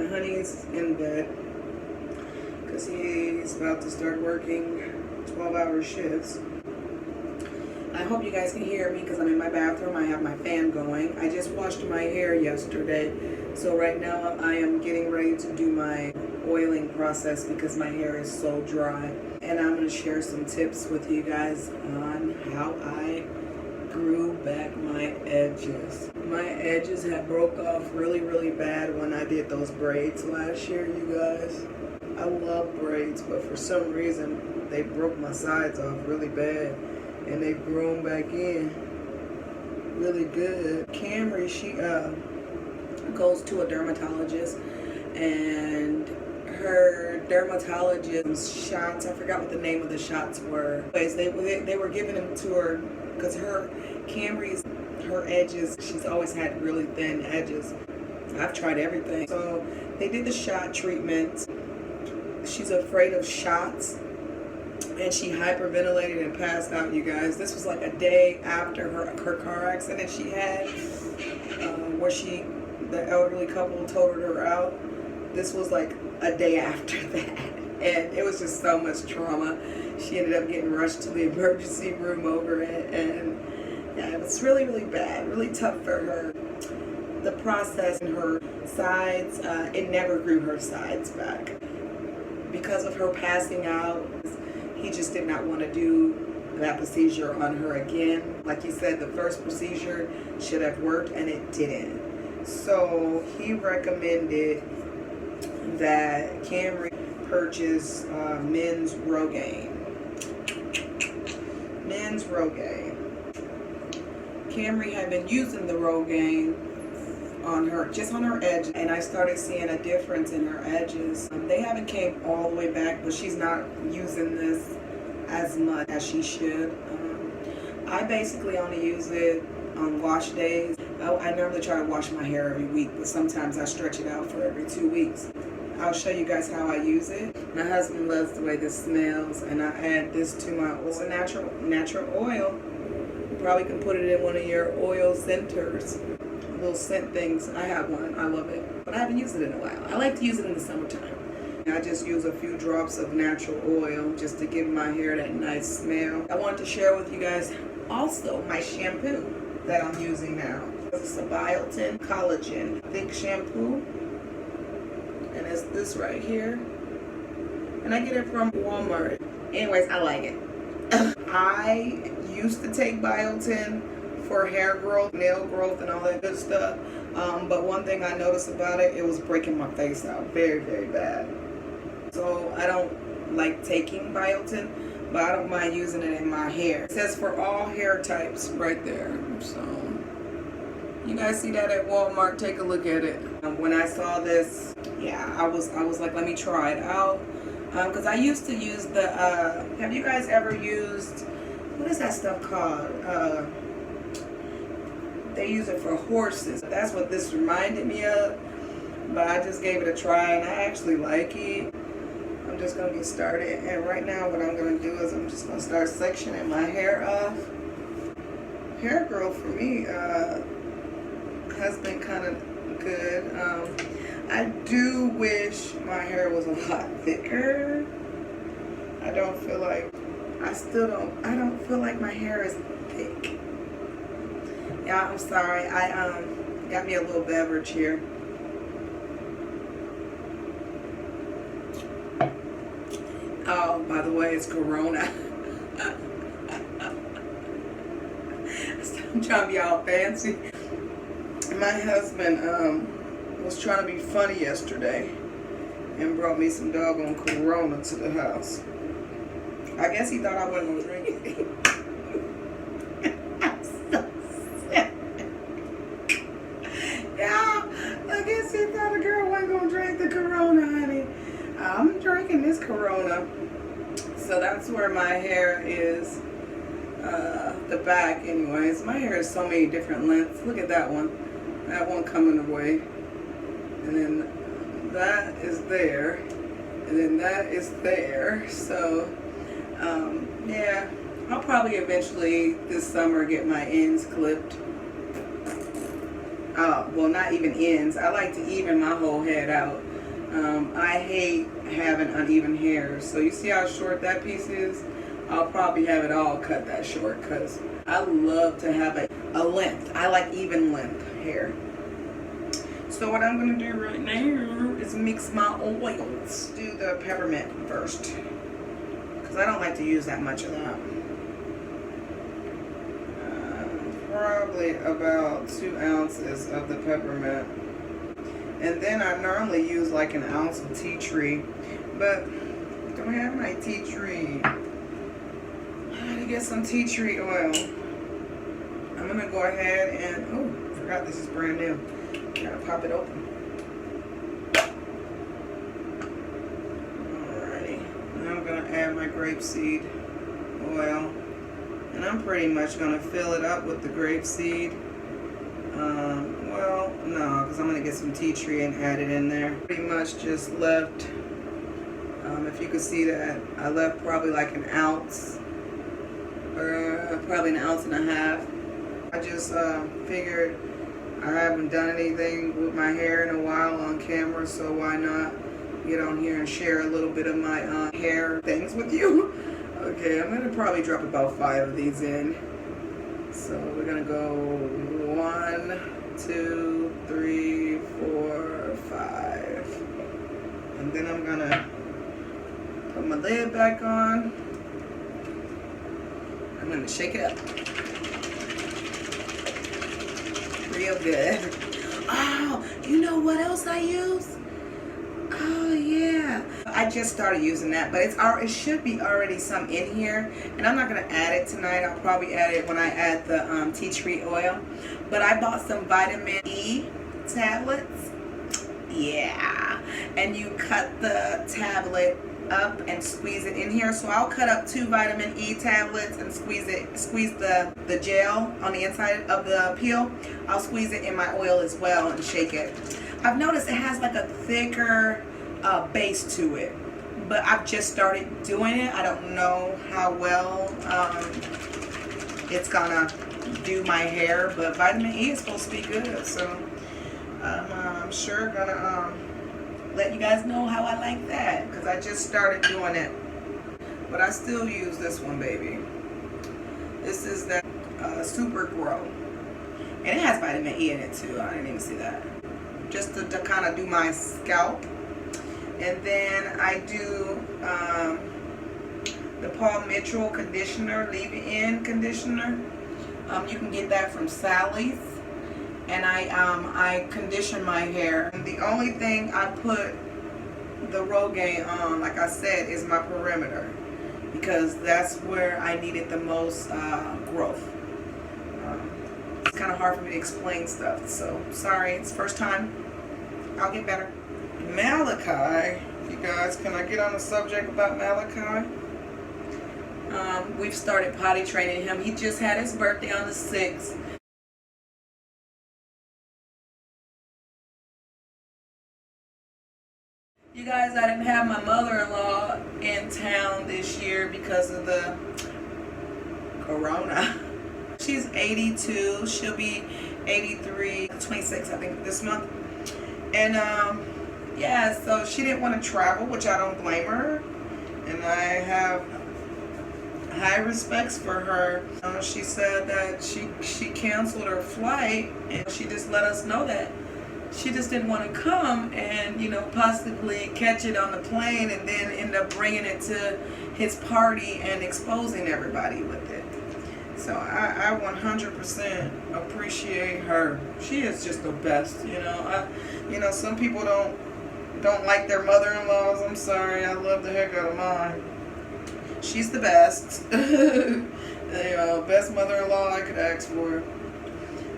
honey's in bed because he's about to start working 12-hour shifts. I hope you guys can hear me because I'm in my bathroom. I have my fan going. I just washed my hair yesterday, so right now I am getting ready to do my oiling process because my hair is so dry. And I'm going to share some tips with you guys on how I grew back my edges. My edges had broke off really bad when I did those braids last year, you guys. I love braids, but for some reason they broke my sides off really bad. And they've grown back in really good. Camry, she goes to a dermatologist, and her dermatologist shots, I forgot what the name of the shots were. Anyways, they were giving them to her because her edges, she's always had really thin edges. I've tried everything. So they did the shot treatment. She's afraid of shots. And she hyperventilated and passed out, you guys. This was like a day after her car accident she had, where the elderly couple totaled her out. This was like a day after that. And it was just so much trauma. She ended up getting rushed to the emergency room over it. And yeah, it was really bad, really tough for her. The process in her sides, it never grew her sides back. Because of her passing out, he just did not want to do that procedure on her again. Like he said, the first procedure should have worked and it didn't. So he recommended that Camry purchase men's Rogaine. Men's Rogaine. Camry had been using the Rogaine on her, just on her edge, and I started seeing a difference in her edges. They haven't came all the way back, but she's not using this as much as she should. I basically only use it on wash days. I normally try to wash my hair every week, but sometimes I stretch it out for every 2 weeks. I'll show you guys how I use it. My husband loves the way this smells, and I add this to my oil. It's a natural oil. You probably can put it in one of your oil centers. Little scent things. I have one. I love it. But I haven't used it in a while. I like to use it in the summertime. I just use a few drops of natural oil just to give my hair that nice smell. I wanted to share with you guys also my shampoo that I'm using now. It's a Biotin Collagen Thick Shampoo. And it's this right here. And I get it from Walmart. Anyways, I like it. I used to take Biotin for hair growth, nail growth, and all that good stuff. But one thing I noticed about it, it was breaking my face out very bad. So I don't like taking Biotin, but I don't mind using it in my hair. It says for all hair types right there. So you guys see that at Walmart? Take a look at it. When I saw this, yeah, I was like, let me try it out. Because I used to use the, have you guys ever used, what is that stuff called? They use it for horses. That's what this reminded me of. But I just gave it a try and I actually like it. I'm just going to get started. And right now what I'm going to do is I'm just going to start sectioning my hair off. Hair growth for me has been kind of good. I do wish my hair was a lot thicker. I don't feel like, I don't feel like my hair is thick. Yeah, I'm sorry. I got me a little beverage here. Oh, by the way, it's Corona. I'm trying to be all fancy. My husband was trying to be funny yesterday and brought me some doggone Corona to the house. I guess he thought I wasn't going to drink it. I'm drinking this Corona. So that's where my hair is, the back anyways. My hair is so many different lengths. Look at that one. That one coming away. And then that is there. And then that is there. So, yeah. I'll probably eventually this summer get my ends clipped. Well, not even ends. I like to even my whole head out. I hate having uneven hair. So you see how short that piece is? I'll probably have it all cut that short because I love to have a length. I like even length hair. So what I'm going to do right now is mix my oils. Do the peppermint first because I don't like to use that much of that. Probably about 2 ounces of the peppermint. And then I normally use like an ounce of tea tree, but I don't have my tea tree. I gotta get some tea tree oil. I'm gonna go ahead and, oh, forgot this is brand new. Gotta pop it open. Alrighty, now I'm gonna add my grapeseed oil. And I'm pretty much gonna fill it up with the grapeseed. Well, no, because I'm gonna get some tea tree and add it in there. Pretty much just left, if you could see that, I left probably like an ounce, or probably an ounce and a half. I just figured I haven't done anything with my hair in a while on camera, so why not get on here and share a little bit of my hair things with you. Okay, I'm gonna probably drop about 5 of these in. So we're gonna go 1, 2, 3, 4, 5. And then I'm gonna put my lid back on. I'm gonna shake it up. Real good. Oh, you know what else I use? Oh yeah, I just started using that, but it should be already some in here, and I'm not gonna add it tonight. I'll probably add it when I add the tea tree oil. But I bought some vitamin E tablets. Yeah, and you cut the tablet up and squeeze it in here. So I'll cut up 2 vitamin E tablets and squeeze the gel on the inside of the peel. I'll squeeze it in my oil as well and shake it. I've noticed it has like a thicker base to it, but I've just started doing it. I don't know how well it's gonna do my hair, but vitamin E is supposed to be good, so I'm sure gonna let you guys know how I like that, because I just started doing it. But I still use this one, baby. This is that Super Grow, and it has vitamin E in it too. I didn't even see that. Just to kind of do my scalp. And then I do the Paul Mitchell conditioner, leave-in conditioner. You can get that from Sally's. And I condition my hair. And the only thing I put the Rogaine on, like I said, is my perimeter, because that's where I needed the most growth. It's kind of hard for me to explain stuff, so sorry, it's first time. I'll get better. Malachi, you guys, can I get on the subject about Malachi? We've started potty training him. He just had his birthday on the 6th. You guys, I didn't have my mother-in-law in town this year because of the corona. She's 82. She'll be 83, 26, I think, this month. And yeah, so she didn't want to travel, which I don't blame her. And I have high respects for her. She said that she canceled her flight, and she just let us know that she just didn't want to come and, you know, possibly catch it on the plane and then end up bringing it to his party and exposing everybody with it. So I 100% appreciate her. She is just the best, you know. You know, some people don't like their mother-in-laws. I'm sorry, I love the heck out of mine. She's the best. The best mother-in-law I could ask for.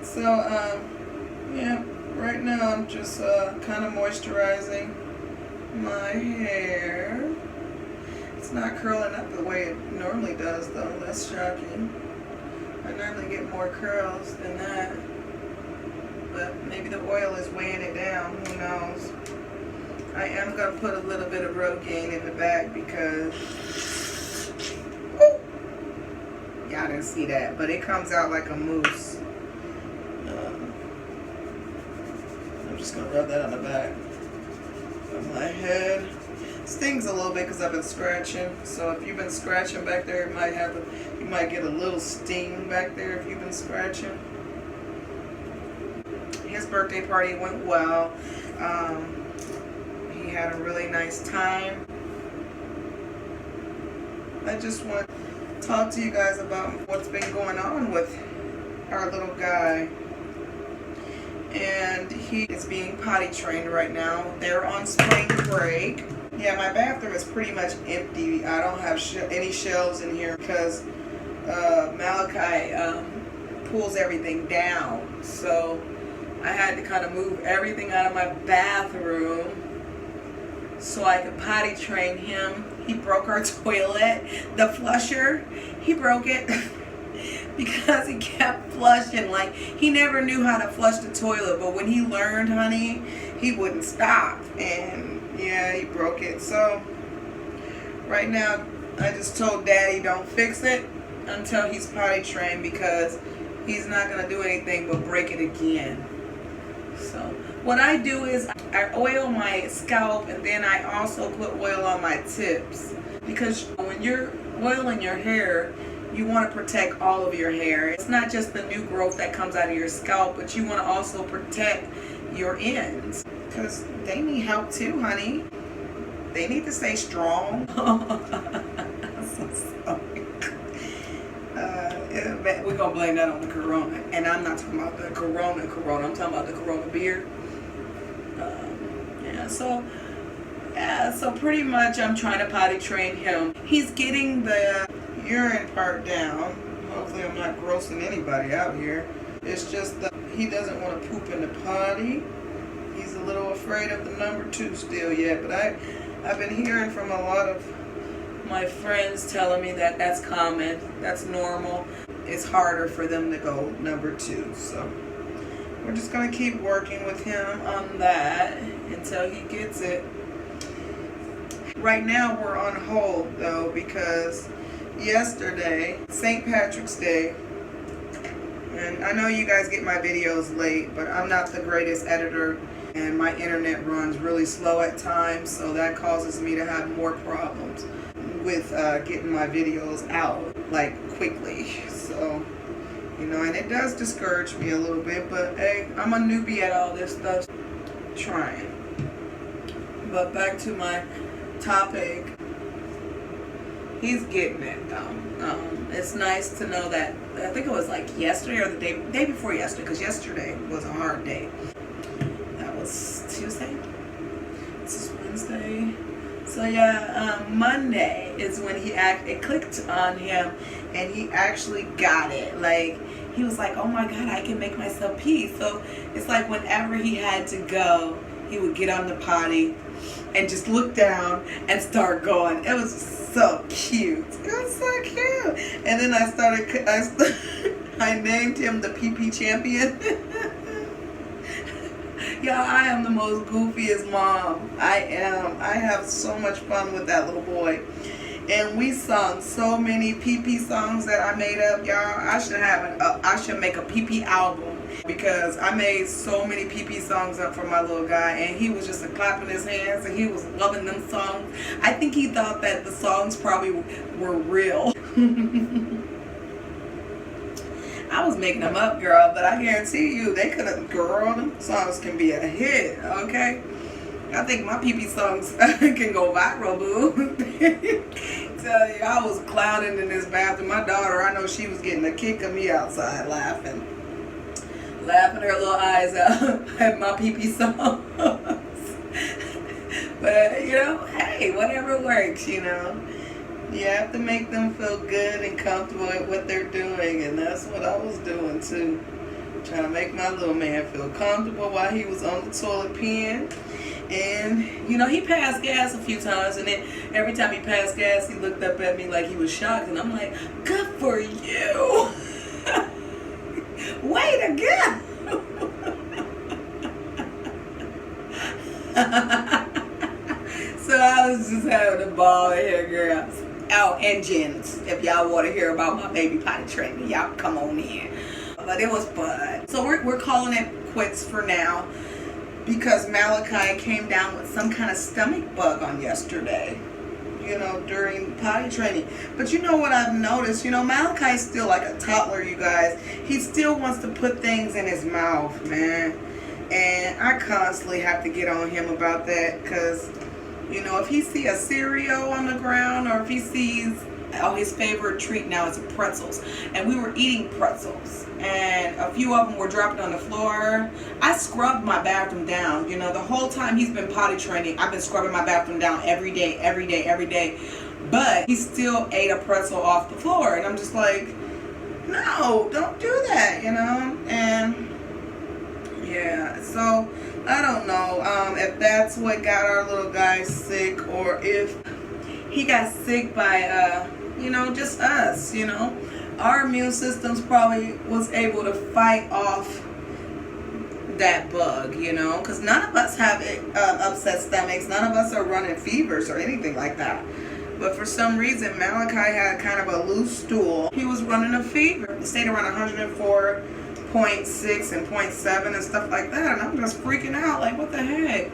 So, yeah. Right now I'm just kind of moisturizing my hair. It's not curling up the way it normally does, though. That's shocking. I normally get more curls than that. But maybe the oil is weighing it down. Who knows? I am going to put a little bit of Rogaine in the back because... Y'all didn't see that, but it comes out like a mousse. I'm just going to rub that on the back. on my head. Stings a little bit because I've been scratching. So if you've been scratching back there, you might get a little sting back there if you've been scratching. His birthday party went well. He had a really nice time. I just want to talk to you guys about what's been going on with our little guy. And he is being potty trained right now. They're on spring break. Yeah, my bathroom is pretty much empty. I don't have any shelves in here because Malachi pulls everything down. So I had to kind of move everything out of my bathroom so I could potty train him. He broke our toilet, the flusher. He broke it because he kept flushing. Like, he never knew how to flush the toilet, but when he learned, honey, he wouldn't stop. And yeah, he broke it. So right now, I just told Daddy don't fix it until he's potty trained because he's not going to do anything but break it again. So what I do is I oil my scalp, and then I also put oil on my tips, because when you're oiling your hair, you want to protect all of your hair. It's not just the new growth that comes out of your scalp, but you want to also protect your ends, because they need help too, honey. They need to stay strong. I'm so sorry. We're going to blame that on the Corona. And I'm not talking about the Corona. I'm talking about the Corona beer. So pretty much I'm trying to potty train him. He's getting the urine part down. Hopefully I'm not grossing anybody out here. It's just that he doesn't want to poop in the potty. He's a little afraid of the number 2 still yet. But I've been hearing from a lot of my friends telling me that that's common, that's normal. It's harder for them to go number 2. So we're just going to keep working with him on that until he gets it. Right now we're on hold though, because yesterday, St. Patrick's Day, and I know you guys get my videos late, but I'm not the greatest editor and my internet runs really slow at times, so that causes me to have more problems with getting my videos out like quickly. So, you know, and it does discourage me a little bit, but hey, I'm a newbie at all this stuff. Trying. But back to my topic. He's getting it though. It's nice to know that, I think it was like yesterday or the day before yesterday, because yesterday was a hard day. That was Tuesday. This is Wednesday. So yeah, Monday is when it clicked on him, and he actually got it. Like, he was like, oh my God, I can make myself pee. So it's like whenever he had to go, he would get on the potty and just look down and start going. It was so cute. It was so cute. And then I named him the PP champion. Yeah, I am the most goofiest mom. I am. I have so much fun with that little boy. And we sung so many PP songs that I made up, y'all. I should make a PP album, because I made so many PP songs up for my little guy, and he was just clapping his hands, and he was loving them songs. I think he thought that the songs probably were real. I was making them up, girl, but I guarantee you, they could have, girl, them songs can be a hit, okay? I think my PP songs can go viral, boo. Tell you, I was clowning in this bathroom. My daughter, I know she was getting a kick of me outside laughing her little eyes out at my PP songs. But, you know, hey, whatever works, you know. You have to make them feel good and comfortable at what they're doing, and that's what I was doing too. Trying to make my little man feel comfortable while he was on the toilet peeing. And, you know, he passed gas a few times, and then every time he passed gas, he looked up at me like he was shocked, and I'm like, good for you. Way to go. So I was just having a ball here, girls. Oh, and gents, if y'all want to hear about my baby potty training, y'all come on in. But it was fun. So we're calling it quits for now, because Malachi came down with some kind of stomach bug on yesterday, you know, during potty training. But you know what I've noticed? You know, Malachi's still like a toddler, you guys. He still wants to put things in his mouth, man. And I constantly have to get on him about that because, you know, if he sees a cereal on the ground or if he sees, oh, his favorite treat now is pretzels. And we were eating pretzels. And a few of them were dropping on the floor. I scrubbed my bathroom down. You know, the whole time he's been potty training, I've been scrubbing my bathroom down every day, every day, every day. But he still ate a pretzel off the floor. And I'm just like, no, don't do that, you know. And yeah, so I don't know if that's what got our little guy sick or if he got sick by, you know, just us, you know. Our immune systems probably was able to fight off that bug, you know, because none of us have upset stomachs. None of us are running fevers or anything like that. But for some reason, Malachi had kind of a loose stool. He was running a fever. It stayed around 104.6 and 0.7 and stuff like that. And I'm just freaking out, like, what the heck?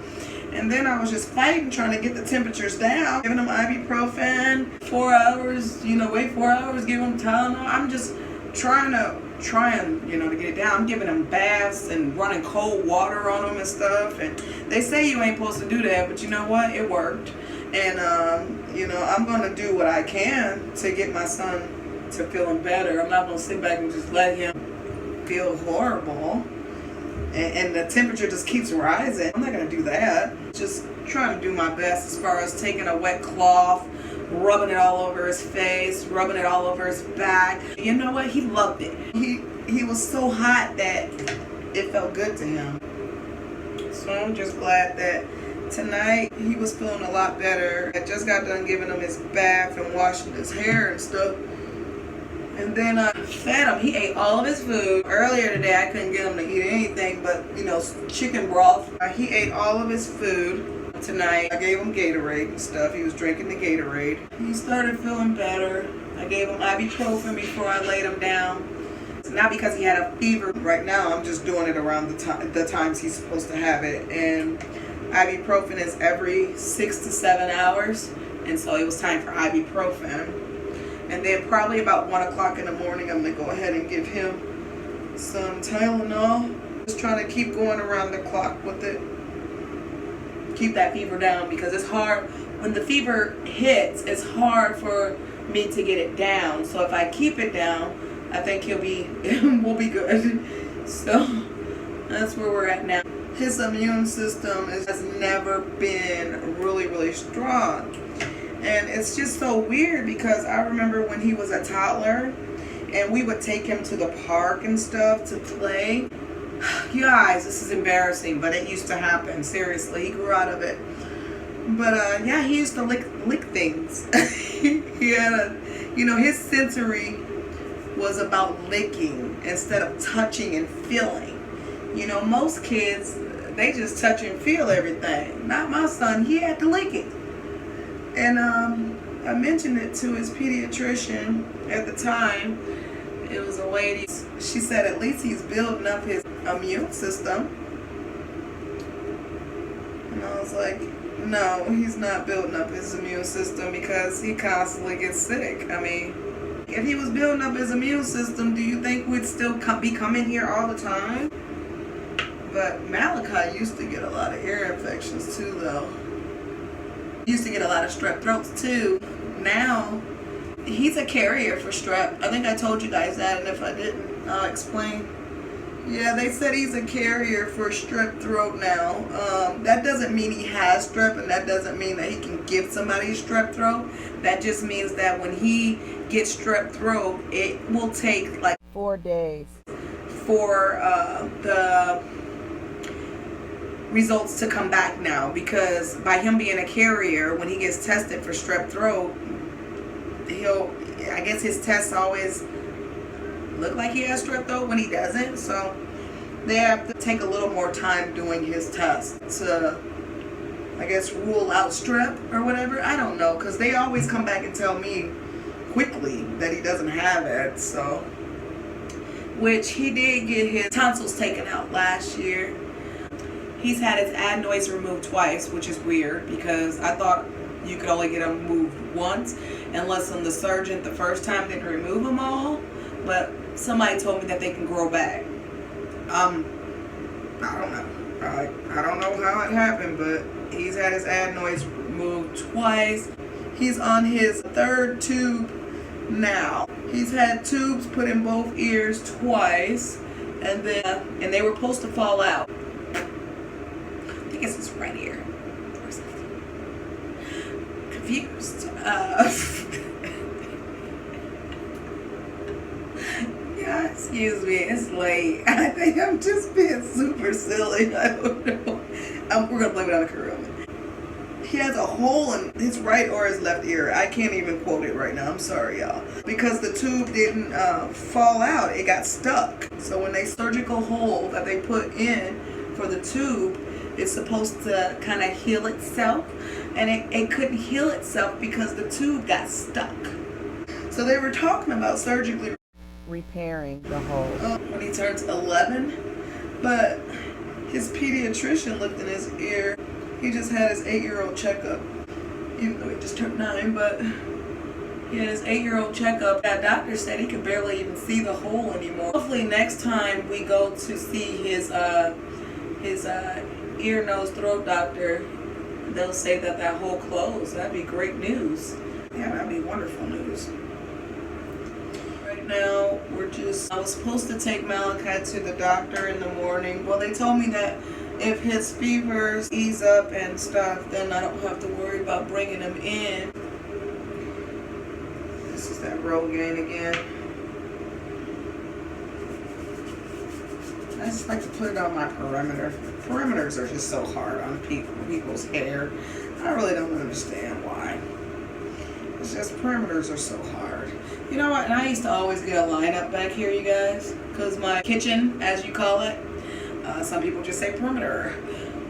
And then I was just fighting, trying to get the temperatures down, giving them ibuprofen, 4 hours, you know, wait 4 hours, give them Tylenol. I'm just trying, you know, to get it down. I'm giving them baths and running cold water on them and stuff. And they say you ain't supposed to do that, but you know what? It worked. And, you know, I'm going to do what I can to get my son to feeling better. I'm not going to sit back and just let him feel horrible. And the temperature just keeps rising. I'm not going to do that. Just trying to do my best as far as taking a wet cloth, rubbing it all over his face, rubbing it all over his back. You know what? He loved it. He was so hot that it felt good to him. So I'm just glad that tonight he was feeling a lot better. I just got done giving him his bath and washing his hair and stuff. And then I fed him. He ate all of his food. Earlier today, I couldn't get him to eat anything but, you know, chicken broth. He ate all of his food. Tonight, I gave him Gatorade and stuff. He was drinking the Gatorade. He started feeling better. I gave him ibuprofen before I laid him down. It's not because he had a fever. Right now, I'm just doing it around the times he's supposed to have it. And ibuprofen is every 6 to 7 hours. And so it was time for ibuprofen. And then probably about 1 o'clock in the morning, I'm going to go ahead and give him some Tylenol. Just trying to keep going around the clock with it. Keep that fever down because it's hard. When the fever hits, it's hard for me to get it down. So if I keep it down, I think we'll be good. So that's where we're at now. His immune system has never been really, really strong. And it's just so weird because I remember when he was a toddler and we would take him to the park and stuff to play. You guys, this is embarrassing, but it used to happen. Seriously, he grew out of it. But yeah, he used to lick things. He had you know, his sensory was about licking instead of touching and feeling. You know, most kids, they just touch and feel everything. Not my son. He had to lick it. And I mentioned it to his pediatrician at the time. It was a lady. She said at least he's building up his immune system. And I was like, no, he's not building up his immune system because he constantly gets sick. I mean, if he was building up his immune system, do you think we'd still be coming here all the time? But Malachi used to get a lot of ear infections too, though. Used to get a lot of strep throats too. Now, he's a carrier for strep. I think I told you guys that, and if I didn't, I'll explain. Yeah, they said he's a carrier for strep throat now. That doesn't mean he has strep, and that doesn't mean that he can give somebody strep throat. That just means that when he gets strep throat, it will take like 4 days for the results to come back now, because by him being a carrier, when he gets tested for strep throat, I guess his tests always look like he has strep throat when he doesn't, so they have to take a little more time doing his test to, I guess, rule out strep or whatever. I don't know, because they always come back and tell me quickly that he doesn't have it, so, which he did get his tonsils taken out last year. He's had his adenoids removed twice, which is weird because I thought you could only get them removed once, unless the surgeon the first time didn't remove them all. But somebody told me that they can grow back. I don't know. I don't know how it happened, but he's had his adenoids removed twice. He's on his third tube now. He's had tubes put in both ears twice, and they were supposed to fall out. I think it's his right ear. Confused. Yeah, excuse me, it's late. I think I'm just being super silly. I don't know. We're gonna blame it on the corona. He has a hole in his right or his left ear. I can't even quote it right now. I'm sorry, y'all. Because the tube didn't fall out, it got stuck. So when they surgical hole that they put in for the tube, it's supposed to kind of heal itself, and it couldn't heal itself because the tube got stuck. So they were talking about surgically repairing the hole when he turns 11, but his pediatrician looked in his ear. He just had his 8-year-old checkup, even though he just turned 9, but he had his 8-year-old checkup. That doctor said he could barely even see the hole anymore. Hopefully next time we go to see his ear, nose, throat doctor, they'll say that hole closed. That'd be great news. Yeah, that'd be wonderful news. Right now, I was supposed to take Malachi to the doctor in the morning. Well, they told me that if his fevers ease up and stuff, then I don't have to worry about bringing him in. This is that Rogaine again. I just like to put it on my perimeter. Perimeters are just so hard on people's hair. I really don't understand why. It's just perimeters are so hard. You know what? And I used to always get a lineup back here, you guys, because my kitchen, as you call it, some people just say perimeter.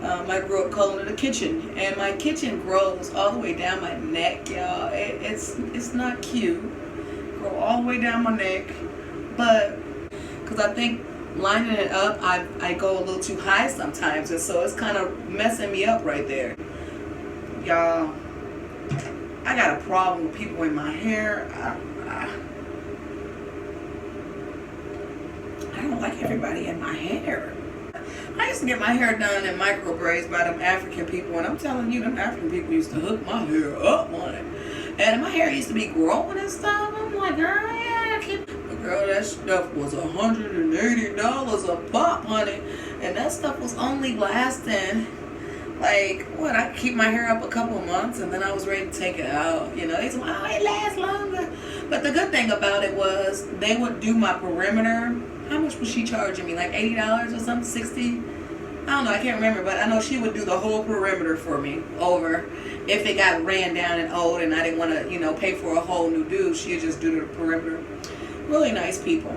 I grew up calling it a kitchen, and my kitchen grows all the way down my neck, y'all. It's not cute. Grow all the way down my neck, but because I think lining it up, I go a little too high sometimes, and so it's kind of messing me up right there. Y'all, I got a problem with people in my hair. I don't like everybody in my hair. I used to get my hair done in micro braids by them African people, and I'm telling you, them African people used to hook my hair up on it. And my hair used to be growing and stuff. I'm like, girl, yeah, girl, that stuff was $180 a pop, honey. And that stuff was only lasting, like, what, I could keep my hair up a couple months, and then I was ready to take it out. You know, they said, oh, it lasts longer. But the good thing about it was they would do my perimeter. How much was she charging me? Like $80 or something? 60? I don't know. I can't remember. But I know she would do the whole perimeter for me over. If it got ran down and old and I didn't want to, you know, pay for a whole new do, she'd just do the perimeter. Really nice people.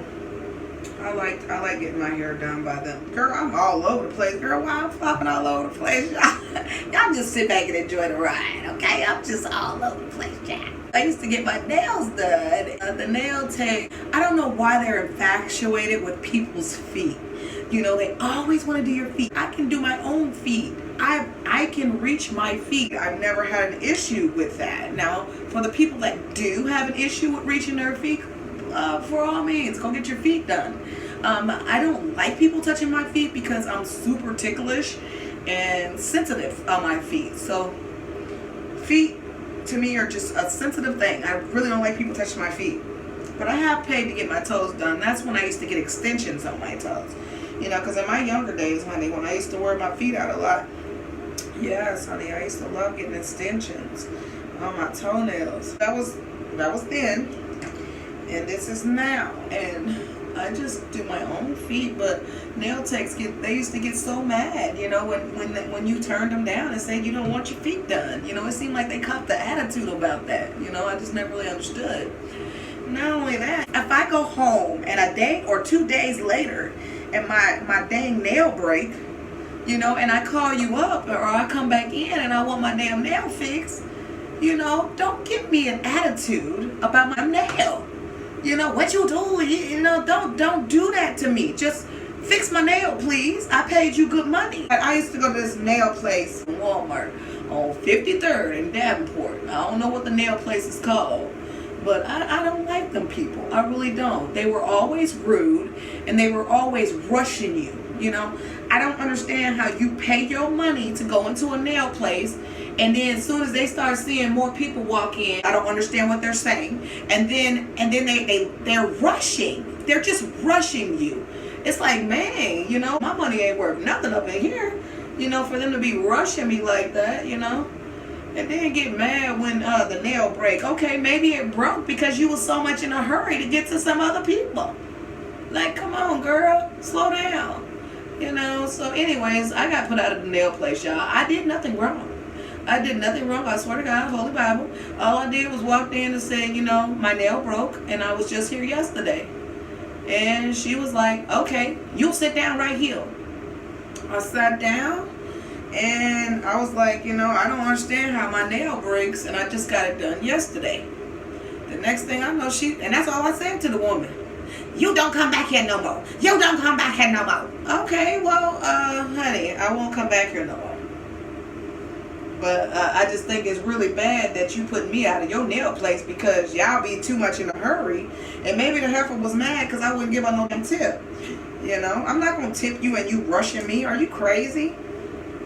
I like getting my hair done by them. Girl, I'm all over the place. Girl, why I'm flopping all over the place? Y'all just sit back and enjoy the ride, okay? I'm just all over the place, Jack. I used to get my nails done. The nail tech, I don't know why they're infatuated with people's feet. You know, they always want to do your feet. I can do my own feet. I can reach my feet. I've never had an issue with that. Now, for the people that do have an issue with reaching their feet, for all means, go get your feet done. I don't like people touching my feet because I'm super ticklish and sensitive on my feet. So, feet to me are just a sensitive thing. I really don't like people touching my feet. But I have paid to get my toes done. That's when I used to get extensions on my toes. You know, because in my younger days, honey, when I used to wear my feet out a lot, yes, honey, I used to love getting extensions on my toenails. That was then, and this is now. And I just do my own feet, but nail techs they used to get so mad, you know, when you turned them down and said you don't want your feet done. You know, it seemed like they caught the attitude about that. You know, I just never really understood. Not only that, if I go home and a day or 2 days later and my dang nail break, you know, and I call you up or I come back in and I want my damn nail fixed, you know, don't give me an attitude about my nail. You know, what you do, you know, don't do that to me. Just fix my nail, please. I paid you good money. I used to go to this nail place in Walmart on 53rd in Davenport. I don't know what the nail place is called, but I don't like them people. I really don't. They were always rude, and they were always rushing you. You know, I don't understand how you pay your money to go into a nail place, and then as soon as they start seeing more people walk in, I don't understand what they're saying. And then they're rushing. They're just rushing you. It's like, man, you know, my money ain't worth nothing up in here. You know, for them to be rushing me like that, you know. And then get mad when the nail break. Okay, maybe it broke because you was so much in a hurry to get to some other people. Like, come on, girl, slow down. You know, so anyways, I got put out of the nail place, y'all. I did nothing wrong. I did nothing wrong. I swear to God, Holy Bible. All I did was walked in and said, you know, my nail broke and I was just here yesterday. And she was like, okay, you'll sit down right here. I sat down and I was like, you know, I don't understand how my nail breaks and I just got it done yesterday. The next thing I know, and that's all I said to the woman. You don't come back here no more. You don't come back here no more. Okay, well, honey, I won't come back here no more. But I just think it's really bad that you put me out of your nail place because y'all be too much in a hurry. And maybe the heifer was mad because I wouldn't give her no damn tip. You know, I'm not going to tip you and you rushing me. Are you crazy?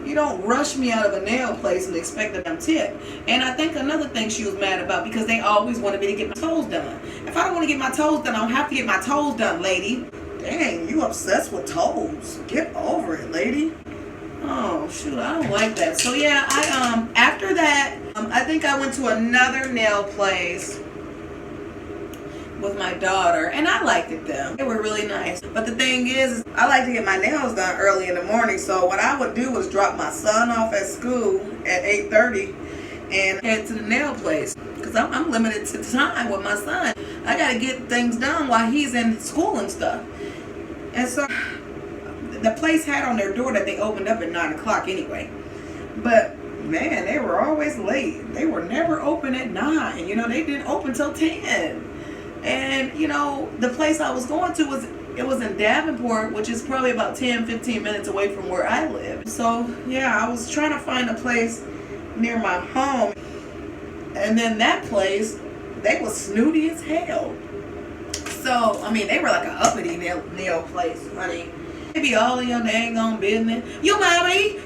You don't rush me out of a nail place and expect a damn tip. And I think another thing she was mad about because they always wanted me to get my toes done. If I don't want to get my toes done, I don't have to get my toes done, lady. Dang, you obsessed with toes. Get over it, lady. Oh, shoot, I don't like that. So, yeah, after that, I think I went to another nail place with my daughter, and I liked it though. They were really nice. But the thing is, I like to get my nails done early in the morning, so what I would do was drop my son off at school at 8:30 and head to the nail place because I'm limited to time with my son. I got to get things done while he's in school and stuff. And so the place had on their door that they opened up at 9 o'clock anyway. But man, they were always late. They were never open at 9. You know, they didn't open till 10. And, you know, the place I was going to was in Davenport, which is probably about 10-15 minutes away from where I live. So, yeah, I was trying to find a place near my home. And then that place, they was snooty as hell. So, I mean, they were like an uppity nail place, honey. They be all in your dang on business. You married?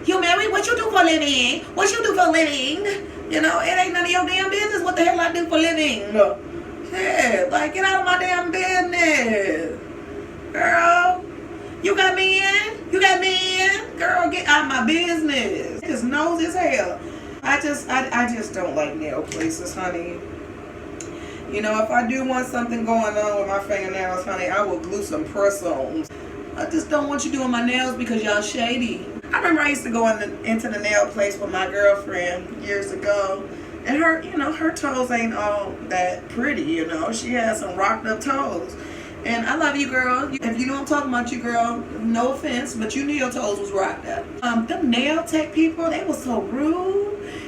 What you do for a living? What you do for a living? You know, it ain't none of your damn business what the hell I do for a living. No. Yeah, like, get out of my damn business. Girl, you got me in? You got me in? Girl, get out of my business. It's nosy as hell. I just don't like nail places, honey. You know, if I do want something going on with my fingernails, honey, I will glue some press-ons. I just don't want you doing my nails because y'all shady. I remember I used to go into the nail place with my girlfriend years ago. And her, you know, her toes ain't all that pretty, you know. She has some rocked up toes. And I love you, girl. If you know I'm talking about you, girl, no offense, but you knew your toes was rocked up. Them nail tech people, they was so rude.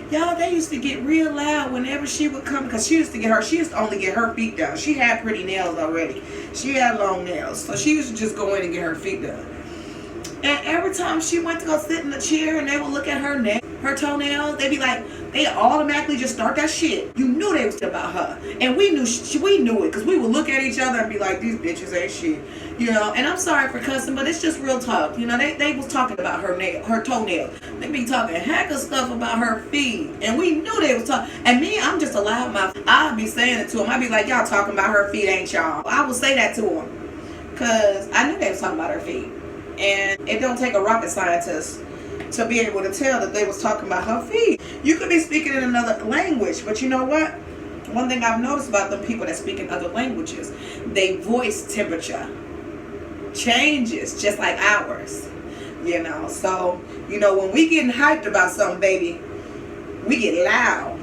Y'all, they used to get real loud whenever she would come because she used to only get her feet done. She had pretty nails already. She had long nails. So she used to just go in and get her feet done. And every time she went to go sit in the chair and they would look at her toenails, they'd be like, they automatically just start that shit. You knew they was about her. And we knew it because we would look at each other and be like, these bitches ain't shit. You know, and I'm sorry for cussing, but it's just real talk. You know, they was talking about her toenails. They be talking heck of stuff about her feet. And we knew they was talking. And me, I'm just a loudmouth. I'd be saying it to them. I'd be like, y'all talking about her feet, ain't y'all? I would say that to them because I knew they was talking about her feet. And it don't take a rocket scientist to be able to tell that they was talking about her feet. You could be speaking in another language, but you know what? One thing I've noticed about them people that speak in other languages, they voice temperature changes just like ours. You know, so, you know, when we getting hyped about something, baby, we get loud.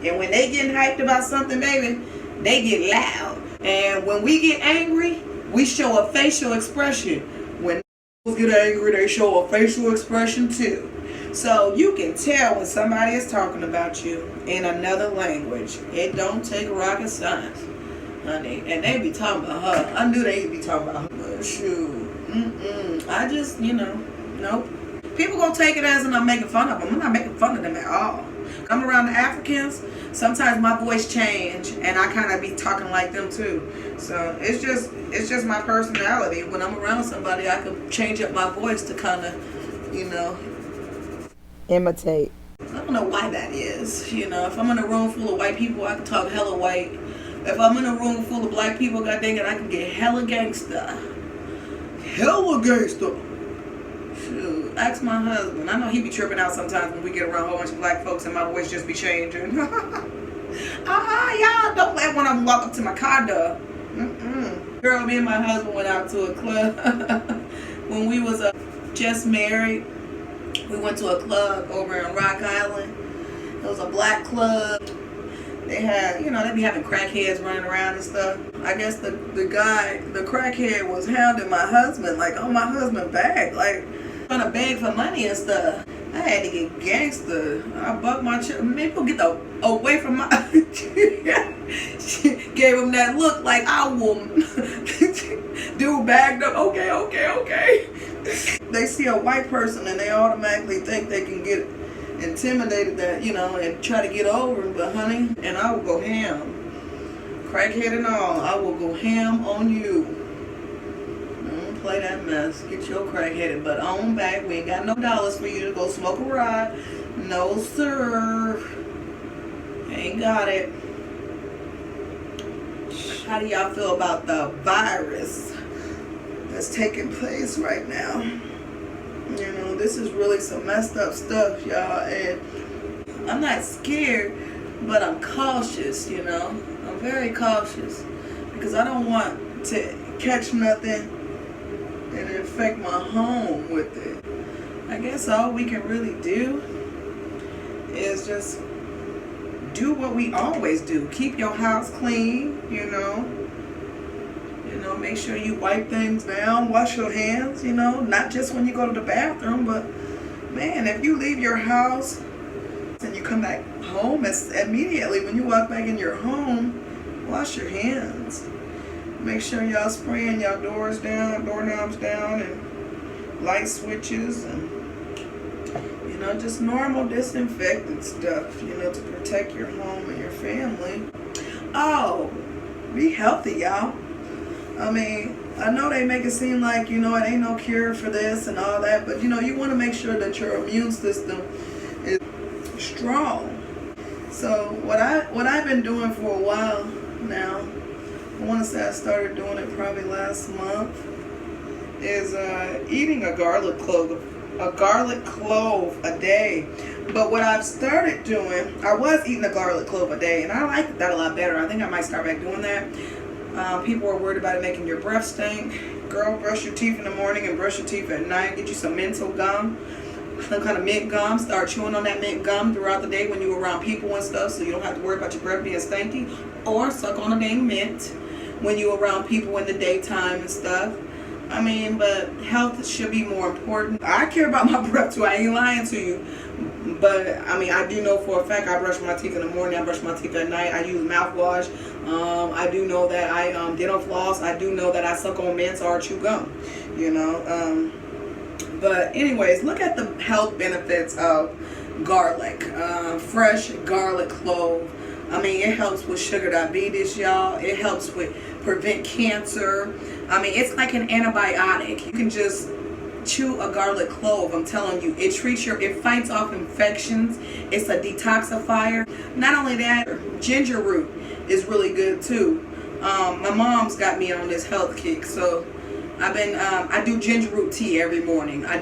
And when they getting hyped about something, baby, they get loud. And when we get angry, we show a facial expression. When get angry, they show a facial expression too. So you can tell when somebody is talking about you in another language. It don't take rocket science, honey. And they be talking about her. I knew they be talking about her. Shoot. I just, nope. People gonna take it as and I'm making fun of them. I'm not making fun of them at all. I'm around the Africans, sometimes my voice change and I kind of be talking like them too. So it's just my personality. When I'm around somebody, I can change up my voice to kind of, imitate. I don't know why that is. If I'm in a room full of white people, I can talk hella white. If I'm in a room full of black people, god dang it, I can get hella gangsta. Hella gangsta. Shoot, ask my husband. I know he be tripping out sometimes when we get around a whole bunch of black folks and my voice just be changing. Y'all don't let one of them walk up to my car door. Girl, me and my husband went out to a club when we was just married. We went to a club over in Rock Island. It was a black club. They had, they be having crackheads running around and stuff. I guess the guy, the crackhead, was hounding my husband, like on my husband's back, like trying to beg for money and stuff. I had to get gangster. I bucked my children. Maybe get away from my. She gave him that look like I will. Dude bagged up. Okay. They see a white person and they automatically think they can get intimidated and try to get over him. But honey, and I will go ham. Crackhead and all, I will go ham on you. Don't play that mess. Get your crackheaded butt on back. We ain't got no dollars for you to go smoke a ride. No sir. Ain't got it. How do y'all feel about the virus that's taking place right now? This is really some messed up stuff, y'all, and I'm not scared, but I'm cautious, I'm very cautious because I don't want to catch nothing and infect my home with it. I guess all we can really do is just do what we always do. Keep your house clean, make sure you wipe things down, wash your hands, not just when you go to the bathroom, but man, if you leave your house and you come back home, immediately when you walk back in your home, wash your hands. Make sure y'all spraying y'all doors down, doorknobs down, and light switches, and just normal disinfectant stuff, to protect your home and your family. Oh, be healthy, y'all. I mean, I know they make it seem like, it ain't no cure for this and all that, but you want to make sure that your immune system is strong. So what I've been doing for a while now, I want to say I started doing it probably last month, is eating a garlic clove a day. But what I've started doing, I was eating a garlic clove a day, and I like that a lot better. I think I might start back doing that. People are worried about it making your breath stink. Girl, brush your teeth in the morning and brush your teeth at night. Get you some menthol gum, some kind of mint gum. Start chewing on that mint gum throughout the day when you're around people and stuff, so you don't have to worry about your breath being stinky. Or suck on a dang mint when you're around people in the daytime and stuff. I mean, but health should be more important. I care about my breath too. I ain't lying to you. But I mean, I do know for a fact I brush my teeth in the morning. I brush my teeth at night. I use mouthwash. I do know that I dental floss. I do know that I suck on mints or chew gum. But anyways, look at the health benefits of garlic. Fresh garlic clove. I mean, it helps with sugar diabetes, y'all. It helps with prevent cancer. I mean, it's like an antibiotic. You can just chew a garlic clove. I'm telling you, it fights off infections. It's a detoxifier. Not only that, ginger root is really good too. My mom's got me on this health kick, so I do ginger root tea every morning. I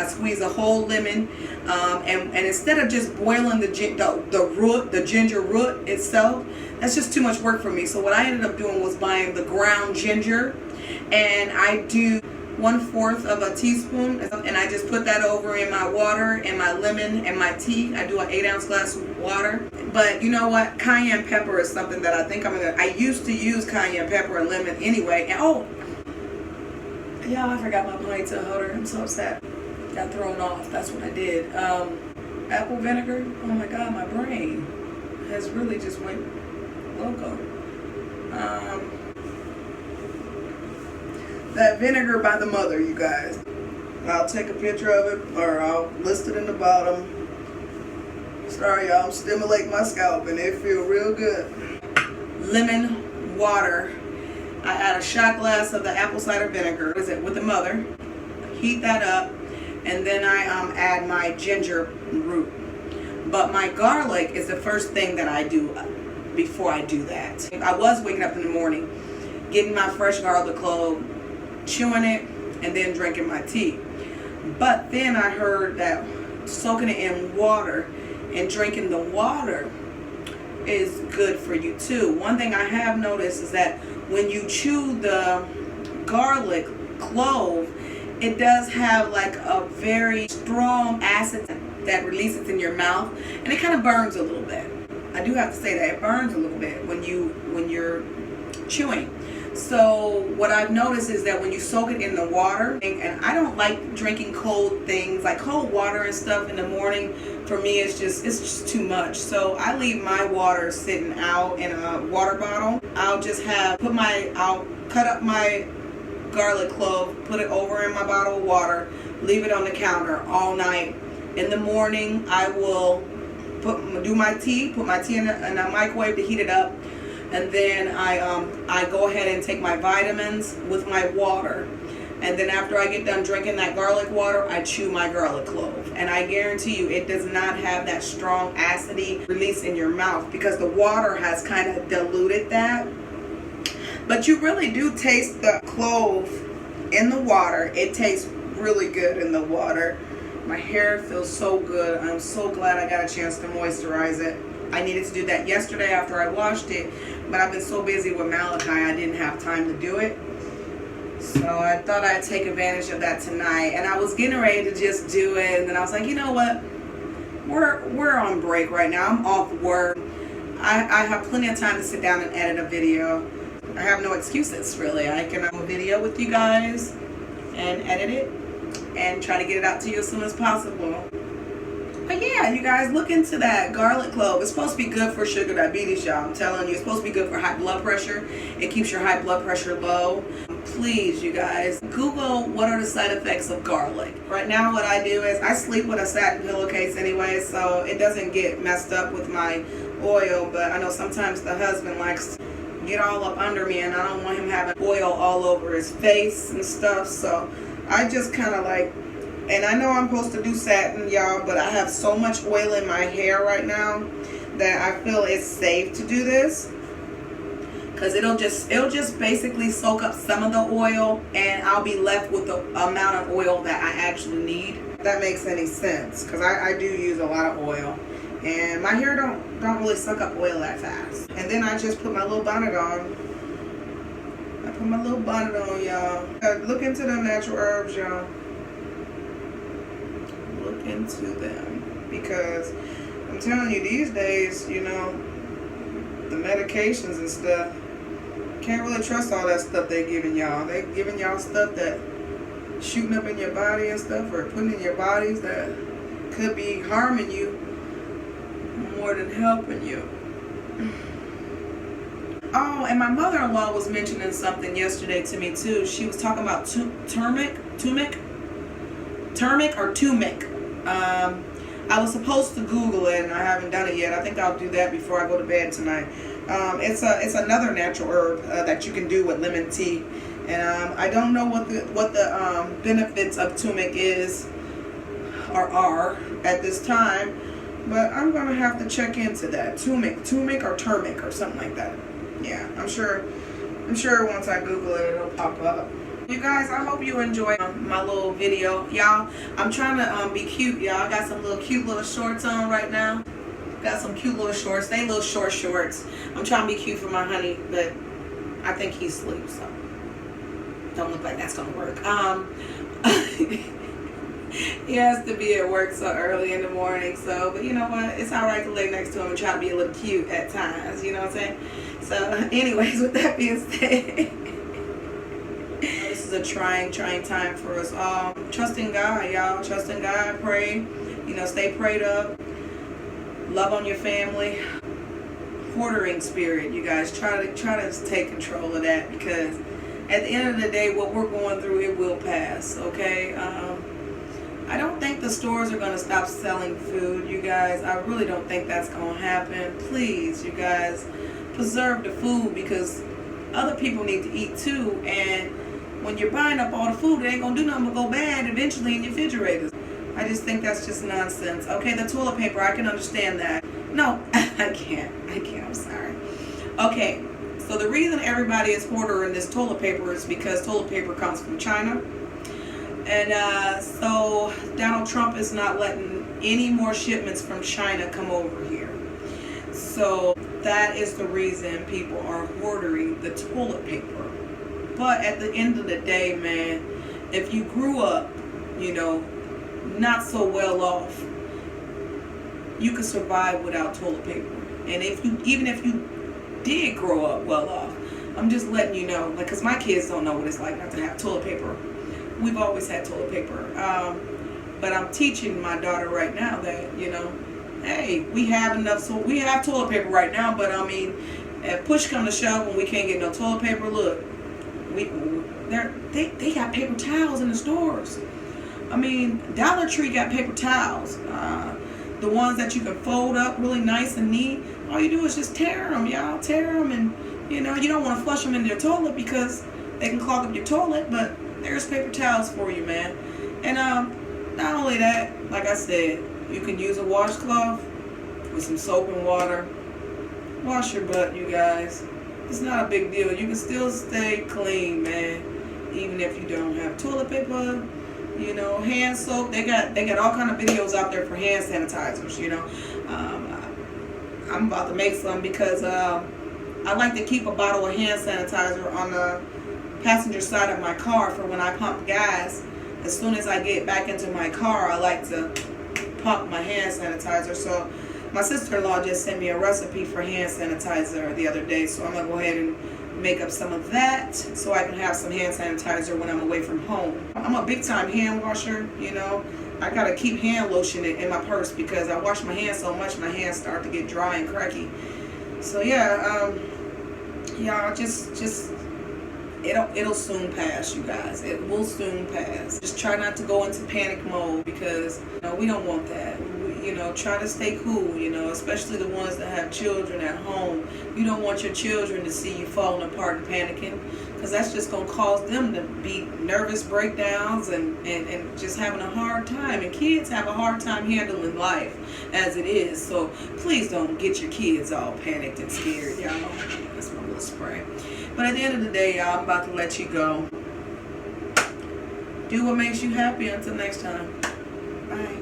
squeeze a whole lemon, and instead of just boiling the ginger root itself, that's just too much work for me. So what I ended up doing was buying the ground ginger, and I do 1/4 of a teaspoon, and I just put that over in my water and my lemon and my tea. I do an 8-ounce glass of water. But you know what? Cayenne pepper is something that I think I used to use cayenne pepper and lemon anyway. And I forgot my ponytail holder. I'm so upset. Got thrown off. That's what I did. Apple vinegar. Oh my God, my brain has really just went loco. That vinegar by the mother, you guys. I'll take a picture of it, or I'll list it in the bottom. Sorry, y'all, I'm stimulating my scalp and it feels real good. Lemon water. I add a shot glass of the apple cider vinegar. What is it? With the mother. Heat that up, and then I add my ginger root. But my garlic is the first thing that I do before I do that. I was waking up in the morning, getting my fresh garlic clove, chewing it, and then drinking my tea. But then I heard that soaking it in water and drinking the water is good for you too. One thing I have noticed is that when you chew the garlic clove, it does have like a very strong acid that releases in your mouth, and it kind of burns a little bit. I do have to say that it burns a little bit when you're chewing. So what I've noticed is that when you soak it in the water, and I don't like drinking cold things, like cold water and stuff in the morning. For me, it's just too much. So I leave my water sitting out in a water bottle. I'll cut up my garlic clove, put it over in my bottle of water, leave it on the counter all night. In the morning, I will do my tea, put my tea in a microwave to heat it up. And then I go ahead and take my vitamins with my water. And then after I get done drinking that garlic water, I chew my garlic clove. And I guarantee you, it does not have that strong acidity release in your mouth because the water has kind of diluted that. But you really do taste the clove in the water. It tastes really good in the water. My hair feels so good. I'm so glad I got a chance to moisturize it. I needed to do that yesterday after I washed it, but I've been so busy with Malachi, I didn't have time to do it. So I thought I'd take advantage of that tonight, and I was getting ready to just do it, and then I was like, you know what? We're on break right now. I'm off work. I have plenty of time to sit down and edit a video. I have no excuses, really. I can do a video with you guys and edit it and try to get it out to you as soon as possible. But yeah, you guys, look into that garlic clove. It's supposed to be good for sugar diabetes, y'all. I'm telling you, it's supposed to be good for high blood pressure. It keeps your high blood pressure low. Please, you guys, Google what are the side effects of garlic. Right now, what I do is I sleep with a satin pillowcase anyway, so it doesn't get messed up with my oil. But I know sometimes the husband likes to get all up under me, and I don't want him having oil all over his face and stuff. So I just kind of like, and I know I'm supposed to do satin, y'all, but I have so much oil in my hair right now that I feel it's safe to do this, because it'll just basically soak up some of the oil, and I'll be left with the amount of oil that I actually need. If that makes any sense, because I do use a lot of oil, and my hair don't really suck up oil that fast. And then I just put my little bonnet on. I put my little bonnet on, y'all. Look into the natural herbs, y'all. Into them, because I'm telling you, these days, you know, the medications and stuff, can't really trust all that stuff they're giving y'all. They're giving y'all stuff that shooting up in your body and stuff, or putting in your bodies that could be harming you more than helping you. Oh, and my mother-in-law was mentioning something yesterday to me too. She was talking about turmeric or turmeric. I was supposed to Google it, and I haven't done it yet. I think I'll do that before I go to bed tonight. It's another natural herb that you can do with lemon tea, and I don't know what the benefits of turmeric is or are at this time, but I'm gonna have to check into that. Turmeric or something like that. Yeah, I'm sure once I Google it, it'll pop up. You guys, I hope you enjoyed my little video. Y'all, I'm trying to be cute, y'all. I got some cute little shorts on right now. Got some cute little shorts. They little short shorts. I'm trying to be cute for my honey, but I think he's asleep, so don't look like that's gonna work. He has to be at work so early in the morning, so, but you know what? It's all right to lay next to him and try to be a little cute at times, you know what I'm saying? So anyways, with that being said, this is a trying time for us all. Trust in God, y'all. Trust in God. Pray. You know, stay prayed up. Love on your family. Hoarding spirit, you guys. Try to take control of that, because at the end of the day, what we're going through, it will pass, okay? I don't think the stores are going to stop selling food, you guys. I really don't think that's going to happen. Please, you guys, preserve the food, because other people need to eat too. And when you're buying up all the food, it ain't going to do nothing but go bad eventually in your refrigerators. I just think that's just nonsense. Okay, the toilet paper, I can understand that. No, I can't, I'm sorry. Okay, so the reason everybody is hoarding this toilet paper is because toilet paper comes from China. And so Donald Trump is not letting any more shipments from China come over here. So that is the reason people are hoarding the toilet paper. But at the end of the day, man, if you grew up, you know, not so well off, you could survive without toilet paper. And even if you did grow up well off, I'm just letting you know, like, because my kids don't know what it's like not to have toilet paper. We've always had toilet paper. But I'm teaching my daughter right now that, you know, hey, we have enough, so we have toilet paper right now, but I mean, if push come to shove and we can't get no toilet paper, look, they got paper towels in the stores. I mean, Dollar Tree got paper towels. The ones that you can fold up really nice and neat. All you do is just tear them, y'all. Tear them, and, you know, you don't want to flush them in your toilet because they can clog up your toilet, but there's paper towels for you, man. And not only that, like I said, you can use a washcloth with some soap and water. Wash your butt, you guys. It's not a big deal. You can still stay clean, man, even if you don't have toilet paper. You know, hand soap. They got all kind of videos out there for hand sanitizers. You know, I'm about to make some because I like to keep a bottle of hand sanitizer on the passenger side of my car for when I pump gas. As soon as I get back into my car, I like to pump my hand sanitizer. So my sister-in-law just sent me a recipe for hand sanitizer the other day, so I'm gonna go ahead and make up some of that so I can have some hand sanitizer when I'm away from home. I'm a big time hand washer, you know. I gotta keep hand lotion in my purse because I wash my hands so much my hands start to get dry and cracky. So yeah, just it'll soon pass, you guys. It will soon pass. Just try not to go into panic mode because, you know, we don't want that. You know, try to stay cool, you know, especially the ones that have children at home. You don't want your children to see you falling apart and panicking, because that's just going to cause them to be nervous breakdowns and just having a hard time. And kids have a hard time handling life as it is. So please don't get your kids all panicked and scared, y'all. That's my little spray. But at the end of the day, y'all, I'm about to let you go. Do what makes you happy. Until next time. Bye.